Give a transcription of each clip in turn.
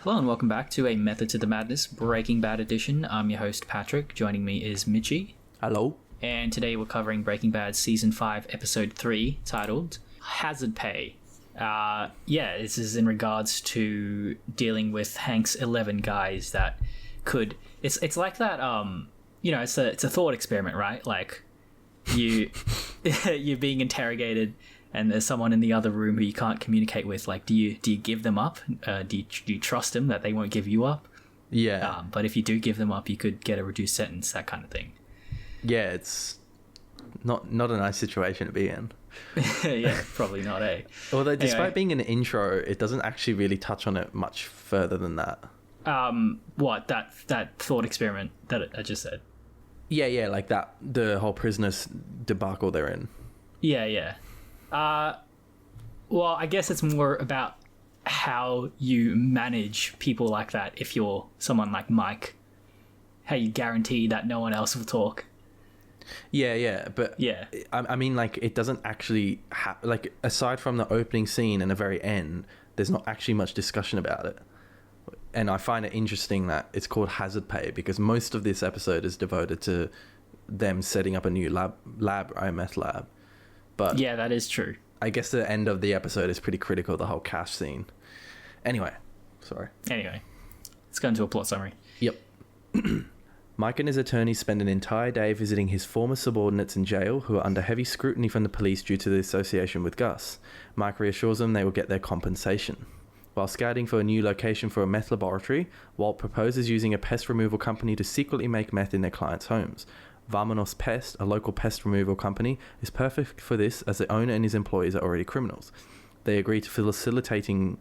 Hello and welcome back to a Method to the Madness Breaking Bad edition. I'm your host Patrick. Joining me is Mitchie. Hello. And today we're covering Breaking Bad Season 5, Episode 3, titled Hazard Pay. This is in regards to dealing with Hank's 11 guys that could... It's like that, it's a thought experiment, right? Like, you're being interrogated and there's someone in the other room who you can't communicate with. Like, do you give them up? Do you trust them that they won't give you up? Yeah. But if you do give them up, you could get a reduced sentence, that kind of thing. Yeah, it's not a nice situation to be in. Yeah, probably not, eh? Although, despite being an intro, it doesn't actually really touch on it much further than that. What? That thought experiment that I just said? Yeah, like that, the whole prisoners debacle they're in. Yeah. Well, I guess it's more about how you manage people like that if you're someone like Mike. How you guarantee that no one else will talk. Yeah, but yeah. I mean, like, it doesn't actually like, aside from the opening scene and the very end, there's not actually much discussion about it. And I find it interesting that it's called hazard pay because most of this episode is devoted to them setting up a new meth lab. But yeah, that is true. I guess the end of the episode is pretty critical, the whole cash scene. Anyway, let's go into a plot summary. Yep. Mike and his attorney spend an entire day visiting his former subordinates in jail who are under heavy scrutiny from the police due to the association with Gus. Mike reassures them they will get their compensation. While scouting for a new location for a meth laboratory, Walt proposes using a pest removal company to secretly make meth in their clients' homes. Vamonos Pest, a local pest removal company, is perfect for this as the owner and his employees are already criminals. They agree to facilitating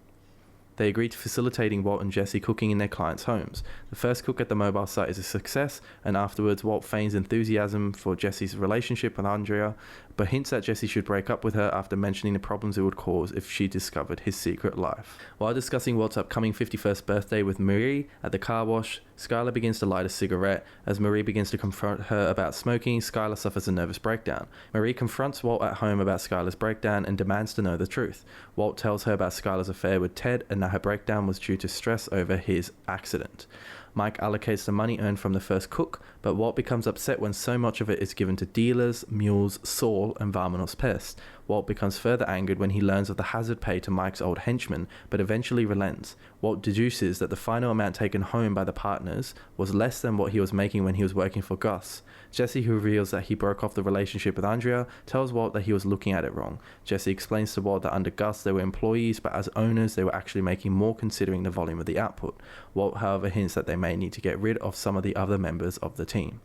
Walt and Jesse cooking in their clients' homes. The first cook at the mobile site is a success, and afterwards Walt feigns enthusiasm for Jesse's relationship with Andrea, but hints that Jesse should break up with her after mentioning the problems it would cause if she discovered his secret life. While discussing Walt's upcoming 51st birthday with Marie at the car wash, Skylar begins to light a cigarette. As Marie begins to confront her about smoking, Skylar suffers a nervous breakdown. Marie confronts Walt at home about Skylar's breakdown and demands to know the truth. Walt tells her about Skylar's affair with Ted and that her breakdown was due to stress over his accident. Mike allocates the money earned from the first cook, but Walt becomes upset when so much of it is given to dealers, mules, Saul, and Vamonos Pest. Walt becomes further angered when he learns of the hazard pay to Mike's old henchman, but eventually relents. Walt deduces that the final amount taken home by the partners was less than what he was making when he was working for Gus. Jesse, who reveals that he broke off the relationship with Andrea, tells Walt that he was looking at it wrong. Jesse explains to Walt that under Gus they were employees, but as owners they were actually making more considering the volume of the output. Walt, however, hints that they may need to get rid of some of the other members of the team.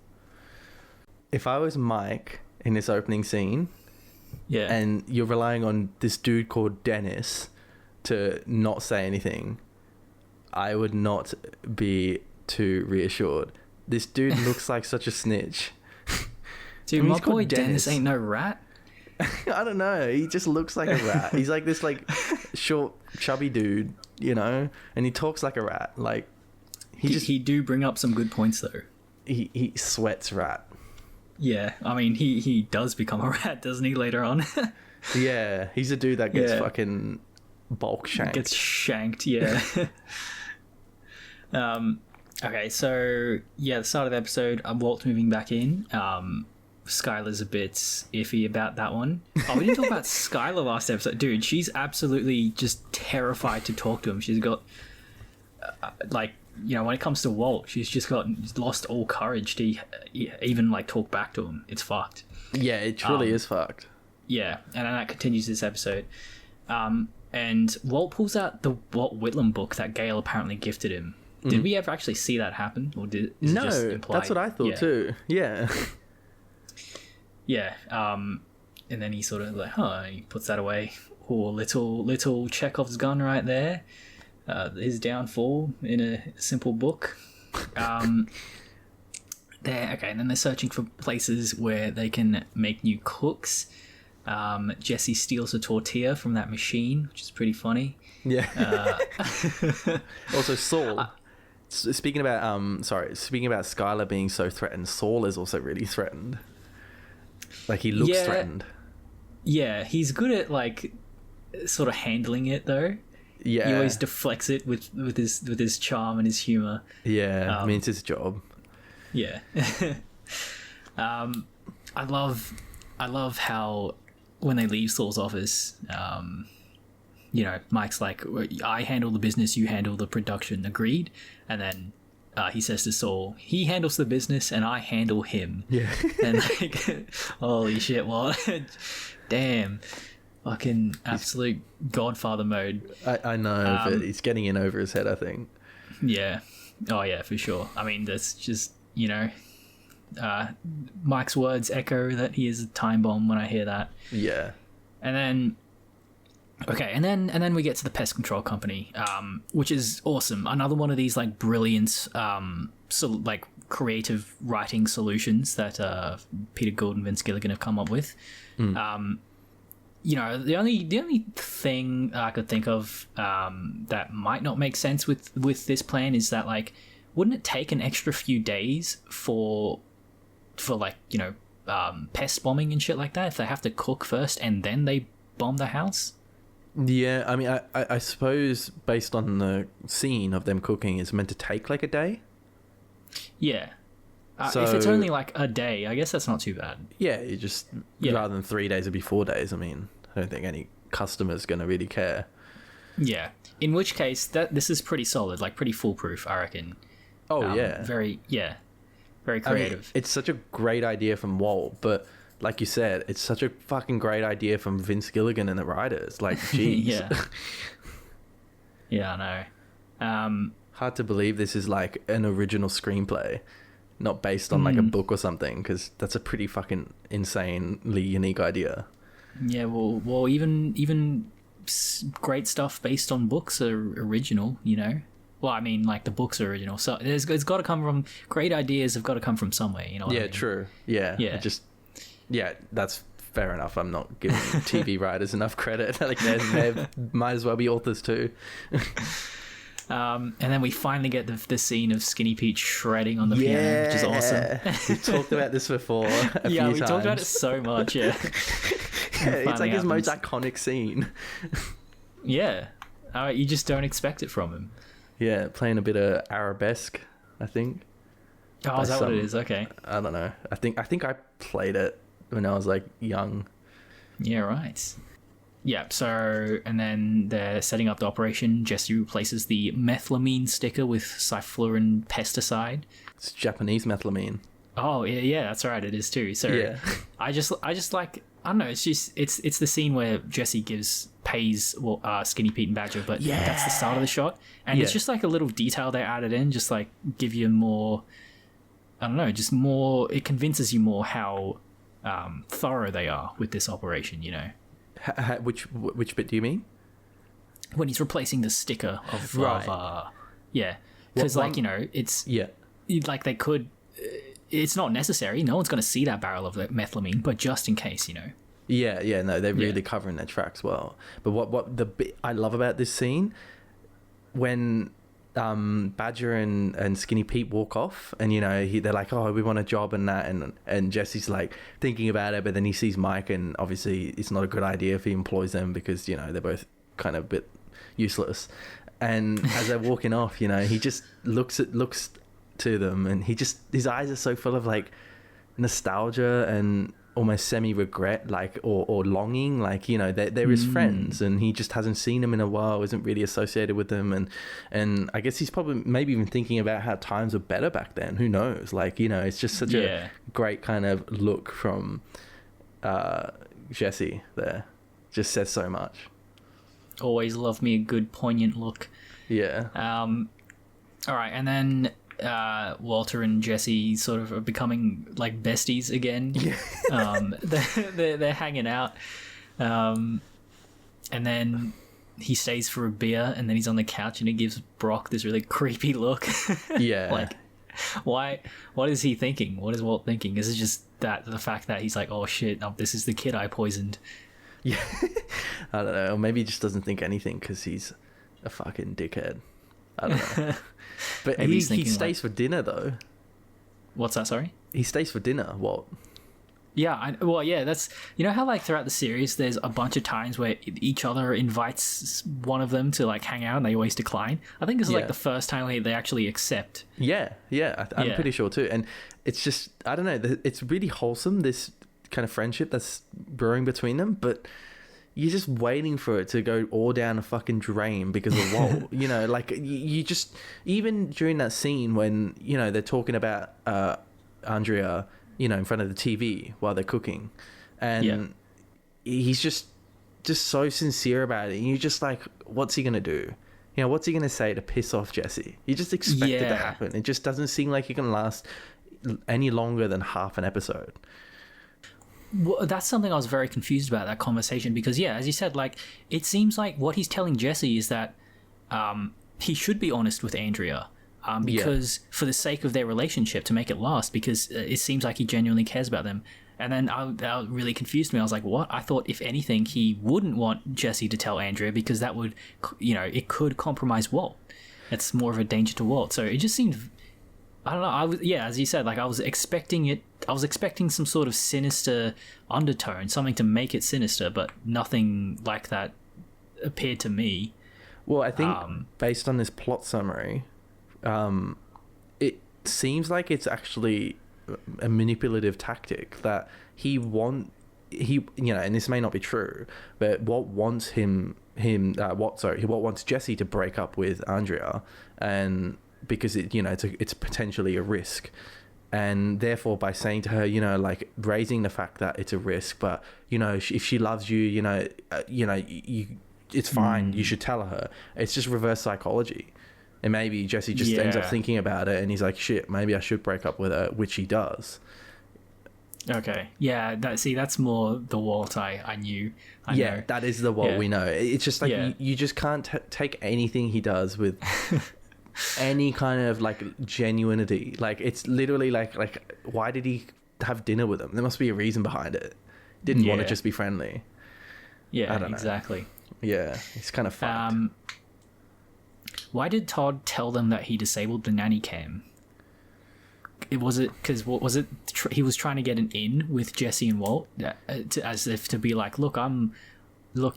If I was Mike in this opening scene, yeah, and you're relying on this dude called Dennis to not say anything, I would not be too reassured. This dude looks like such a snitch. Dude, my boy Dennis ain't no rat. I don't know. He just looks like a rat. He's like this short, chubby dude, and he talks like a rat. Like he do bring up some good points though. He sweats rat. Yeah, I mean he does become a rat, doesn't he, later on? Yeah, he's a dude that gets fucking bulk shanked. Gets shanked, yeah. Okay, so the start of the episode, Walt's moving back in. Skylar's a bit iffy about that one. Oh, we didn't talk about Skylar last episode. Dude, she's absolutely just terrified to talk to him. She's got, when it comes to Walt, she's lost all courage to even, talk back to him. It's fucked. Yeah, it truly is fucked. Yeah, and that continues this episode. And Walt pulls out the Walt Whitlam book that Gale apparently gifted him. Did we ever actually see that happen? Or is it just implied? That's what I thought too. Yeah. Yeah. And then he sort of he puts that away. Oh, little Chekhov's gun right there. His downfall in a simple book. And then they're searching for places where they can make new cooks. Jesse steals a tortilla from that machine, which is pretty funny. Yeah. Also, Saul. Speaking about Skylar being so threatened, Saul is also really threatened. He looks threatened. Yeah, he's good at sort of handling it though. Yeah. He always deflects it with his charm and his humor. Yeah, I mean, it's his job. Yeah. I love how when they leave Saul's office, Mike's like, I handle the business, you handle the production, agreed? And then he says to Saul, he handles the business and I handle him. Yeah. And like, holy shit, what? Damn. Fucking absolute Godfather mode. I know, but he's getting in over his head, I think. Yeah. Oh, yeah, for sure. I mean, that's just, Mike's words echo that he is a time bomb when I hear that. Yeah. And then, and then we get to the pest control company, which is awesome. Another one of these like brilliant, like creative writing solutions that Peter Gould and Vince Gilligan have come up with. The only thing I could think of that might not make sense with this plan is that, like, wouldn't it take an extra few days for like, pest bombing and shit like that if they have to cook first and then they bomb the house? Yeah, I mean, I suppose based on the scene of them cooking, it's meant to take like a day. Yeah. If it's only like a day, I guess that's not too bad. Yeah, you just, rather than 3 days, it'd be 4 days. I mean, I don't think any customer's going to really care. Yeah. In which case, this is pretty solid, like pretty foolproof, I reckon. Oh, yeah. Very creative. I mean, it's such a great idea from Walt, but like you said, it's such a fucking great idea from Vince Gilligan and the writers. Like, geez. Yeah. Yeah, I know. Hard to believe this is like an original screenplay, not based on like a book or something, because that's a pretty fucking insanely unique idea. Yeah, well, even great stuff based on books are original, Well, I mean, like, the books are original, so it's got to come from... Great ideas have got to come from somewhere, you know what I mean? True. Yeah. That's fair enough. I'm not giving TV writers enough credit. Like, they might as well be authors too. And then we finally get the scene of Skinny Pete shredding on the piano, which is awesome. We've talked about this before a few times. Talked about it so much, yeah. It's like his most iconic scene. Yeah. You just don't expect it from him. Yeah, playing a bit of arabesque, I think. Oh, is that what it is? Okay. I don't know. I think I played it when I was like young. Yeah, right. Yeah, so, and then they're setting up the operation. Jesse replaces the methylamine sticker with cyflurin pesticide. It's Japanese methylamine. Oh, yeah, that's right, it is too. So yeah. I just like, I don't know, it's the scene where Jesse pays Skinny Pete and Badger, but that's the start of the shot. And it's just like a little detail they added in, just like give you more, I don't know, just more, it convinces you more how thorough they are with this operation, Which bit do you mean? When he's replacing the sticker of right. Because it's like they could. It's not necessary. No one's going to see that barrel of methylamine, but just in case, No, they're really covering their tracks well. But what the bit I love about this scene, when Badger and Skinny Pete walk off, and they're like, oh, we want a job and that, and Jesse's like thinking about it, but then he sees Mike, and obviously it's not a good idea if he employs them because they're both kind of a bit useless. And as they're walking off, he just looks to them, and his eyes are so full of like nostalgia and almost semi-regret, like, or longing, like, they're his friends, and he just hasn't seen them in a while, isn't really associated with them, and I guess he's probably maybe even thinking about how times were better back then. Who knows? Like, it's just such a great kind of look from Jesse there. Just says so much. Always love me a good poignant look. Yeah. All right, and then Walter and Jesse sort of are becoming like besties again. They're hanging out, and then he stays for a beer, and then he's on the couch and he gives Brock this really creepy look. Like, why? What is he thinking? What is Walt thinking? Is it just the fact that he's like, oh shit, this is the kid I poisoned? Yeah. I don't know, or maybe he just doesn't think anything because he's a fucking dickhead. I don't know. But he stays for dinner, though. What's that, sorry? He stays for dinner, Walt. Yeah, that's, you know how like throughout the series there's a bunch of times where each other invites one of them to like hang out and they always decline. I think this is like the first time they actually accept. I'm pretty sure too. And it's just, I don't know, it's really wholesome, this kind of friendship that's brewing between them, but you're just waiting for it to go all down a fucking drain because of Walt. You know, like you just, even during that scene when, you know, they're talking about Andrea, you know, in front of the TV while they're cooking, and he's just so sincere about it, and you're just like, what's he gonna do? You know, what's he gonna say to piss off Jesse? You just expect it to happen. It just doesn't seem like it can last any longer than half an episode. Well, that's something I was very confused about, that conversation, because as you said, like, it seems like what he's telling Jesse is that he should be honest with Andrea. Because for the sake of their relationship, to make it last, because it seems like he genuinely cares about them. And then that really confused me. I was like, what? I thought, if anything, he wouldn't want Jesse to tell Andrea, because that would, you know, it could compromise Walt. It's more of a danger to Walt. So it just seemed, I don't know. I was, as you said, like, I was expecting some sort of sinister undertone, something to make it sinister, but nothing like that appeared to me. Well, I think based on this plot summary, it seems like it's actually a manipulative tactic that Walt, you know, and this may not be true, but Walt wants Walt wants Jesse to break up with Andrea, and because it's potentially a risk, and therefore by saying to her, you know, like raising the fact that it's a risk, but you know, if she loves you, you know, it's fine. You should tell her. It's just reverse psychology. And maybe Jesse just ends up thinking about it, and he's like, shit, maybe I should break up with her, which he does. Okay. Yeah, that's more the Walt I knew. I know. That is the Walt we know. It's just like, you just can't take anything he does with any kind of like genuinity. Like, it's literally like why did he have dinner with them? There must be a reason behind it. Didn't want to just be friendly. Yeah, I don't know. Exactly. Yeah, it's kind of fucked. Why did Todd tell them that he disabled the nanny cam? He was trying to get an in with Jesse and Walt, as if to be like, look,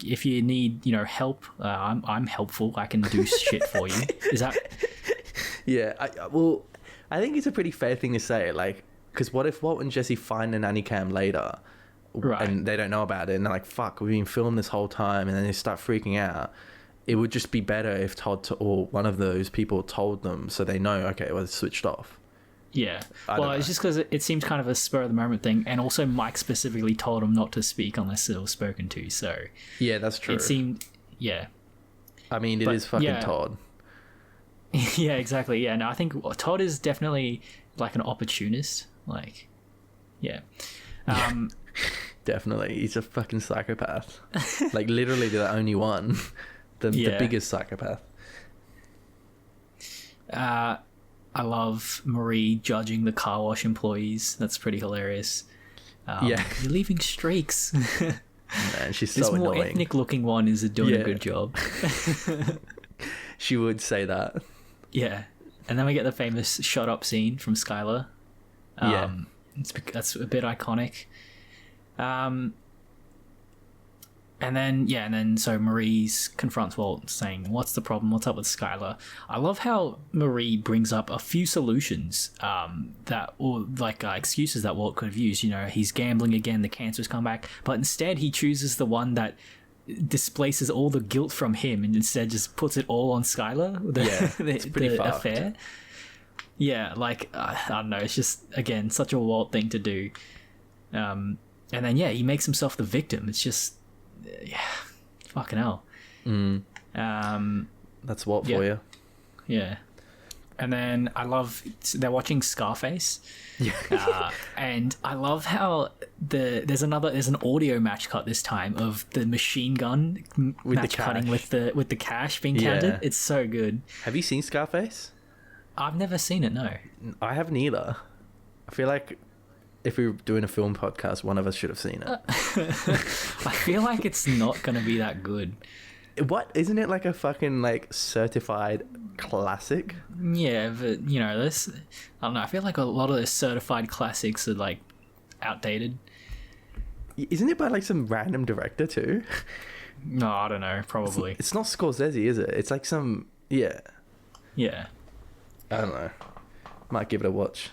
if you need, you know, help, I'm helpful. I can do shit for you. Is that? Yeah. I think it's a pretty fair thing to say. Like, because what if Walt and Jesse find the nanny cam later, and they don't know about it, and they're like, fuck, we've been filmed this whole time, and then they start freaking out. It would just be better if Todd or one of those people told them, so they know, okay, well, it's switched off. Yeah. Well, it's just because it seems kind of a spur of the moment thing, and also Mike specifically told him not to speak unless it was spoken to. So yeah, that's true. It seemed, I mean, it is fucking Todd. Yeah, exactly. Yeah, no, I think Todd is definitely like an opportunist. Like, definitely, he's a fucking psychopath. Like, literally the only one. The biggest psychopath. I love Marie judging the car wash employees. That's pretty hilarious. You're leaving streaks. Man, she's so this annoying. This more ethnic looking one is doing a good job. She would say that. Yeah. And then we get the famous shut up scene from Skylar. That's a bit iconic. And then so Marie's confronts Walt, saying, what's the problem? What's up with Skylar? I love how Marie brings up a few solutions excuses that Walt could have used. You know, he's gambling again, the cancer's come back. But instead he chooses the one that displaces all the guilt from him and instead just puts it all on Skylar. It's pretty fucked. Affair. Yeah, like, I don't know. It's just, again, such a Walt thing to do. And then, he makes himself the victim. It's just... fucking hell. That's Walt for you. Yeah. And then I love they're watching Scarface. And I love how there's an audio match cut this time of the machine gun with match cutting with the cash being counted. It's so good. Have you seen Scarface? I've never seen it, no. I haven't either. I feel like if we were doing a film podcast, one of us should have seen it. I feel like it's not going to be that good. What? Isn't it like a fucking like certified classic? Yeah, but you know, I don't know. I feel like a lot of those certified classics are like outdated. Isn't it by like some random director too? No, I don't know. Probably. It's not Scorsese, is it? It's like some... Yeah. Yeah. I don't know. Might give it a watch.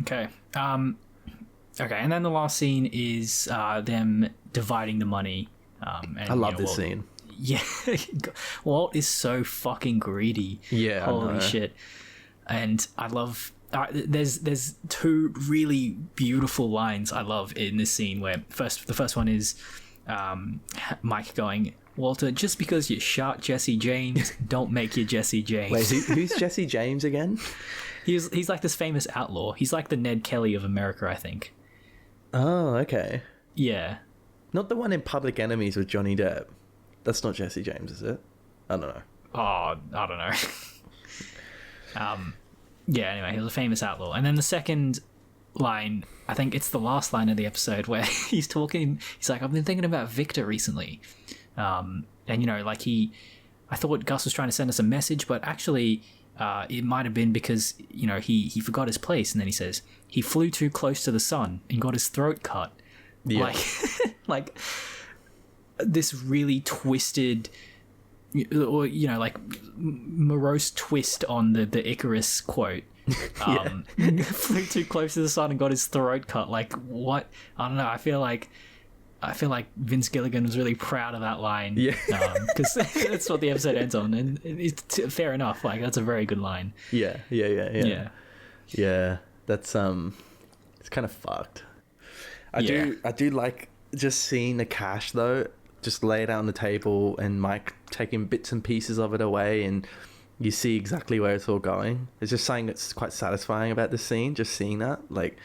Okay. Okay, and then the last scene is them dividing the money. And, I love this scene. Yeah. Walt is so fucking greedy. Yeah, Holy shit. And I love... there's two really beautiful lines I love in this scene where the first one is Mike going, Walter, just because you shot Jesse James, don't make you Jesse James. Wait, who's Jesse James again? He's like this famous outlaw. He's like the Ned Kelly of America, I think. Oh, okay. Yeah. Not the one in Public Enemies with Johnny Depp. That's not Jesse James, is it? I don't know. Oh, I don't know. Yeah, anyway, he was a famous outlaw. And then the second line, I think it's the last line of the episode where he's talking, he's like, I've been thinking about Victor recently. And, you know, like I thought Gus was trying to send us a message, but actually it might have been because, you know, he forgot his place. And then he says, he flew too close to the sun and got his throat cut. Yeah. Like this really twisted, or, you know, like morose twist on the Icarus quote. Flew too close to the sun and got his throat cut. Like, what? I don't know. I feel like Vince Gilligan was really proud of that line. Yeah, because that's what the episode ends on, and it's fair enough. Like, that's a very good line. Yeah. That's it's kind of fucked. I do like just seeing the cash though, just laid out on the table, and Mike taking bits and pieces of it away, and you see exactly where it's all going. It's just something that's quite satisfying about this scene, just seeing that. Like,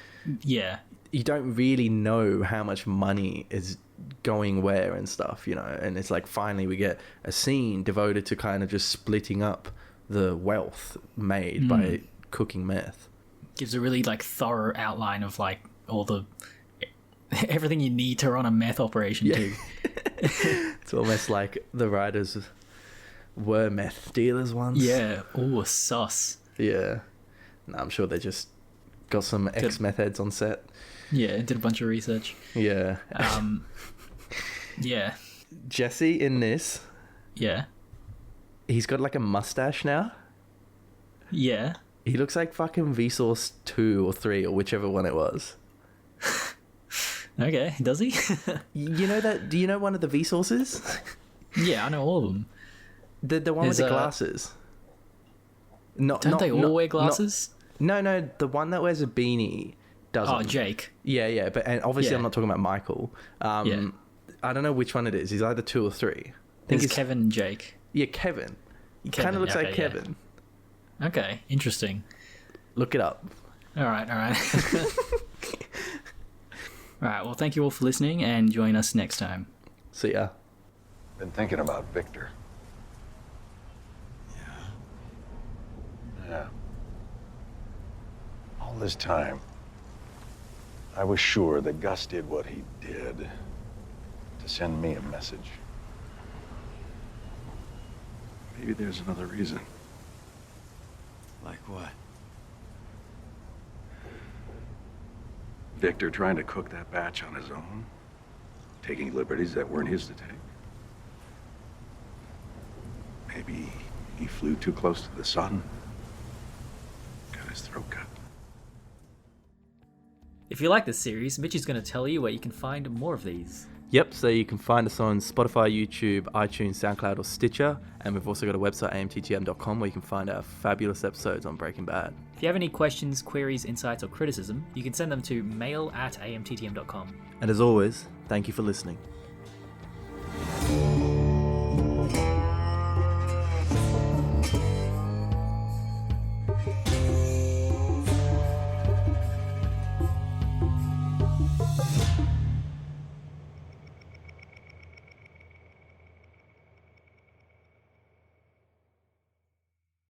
yeah, you don't really know how much money is going where and stuff, you know, and it's like finally we get a scene devoted to kind of just splitting up the wealth made by cooking meth. Gives a really like thorough outline of like all the everything you need to run a meth operation too. It's almost like the writers were meth dealers once. Yeah. Oh, sus. Yeah. No, I'm sure they just got some ex-meth heads on set. Yeah, did a bunch of research. Yeah. Yeah. Jesse in this. Yeah. He's got like a mustache now. Yeah. He looks like fucking Vsauce 2 or 3 or whichever one it was. Okay, does he? You know that? Do you know one of the Vsauces? Yeah, I know all of them. The one with the glasses. Don't they all wear glasses? No, the one that wears a beanie doesn't. Oh, Jake. Yeah, but and obviously I'm not talking about Michael. I don't know which one it is. He's either 2 or 3. I think it's Kevin and Jake. Yeah, Kevin. He kind of looks like Kevin. Yeah. Okay, interesting. Look it up. All right. All right, well, thank you all for listening, and join us next time. See ya. Been thinking about Victor. Yeah. All this time, I was sure that Gus did what he did to send me a message. Maybe there's another reason. Like what? Victor trying to cook that batch on his own, taking liberties that weren't his to take. Maybe he flew too close to the sun, got his throat cut. If you like this series, Mitch is going to tell you where you can find more of these. Yep, so you can find us on Spotify, YouTube, iTunes, SoundCloud, or Stitcher. And we've also got a website, amttm.com, where you can find our fabulous episodes on Breaking Bad. If you have any questions, queries, insights, or criticism, you can send them to mail@amttm.com. And as always, thank you for listening.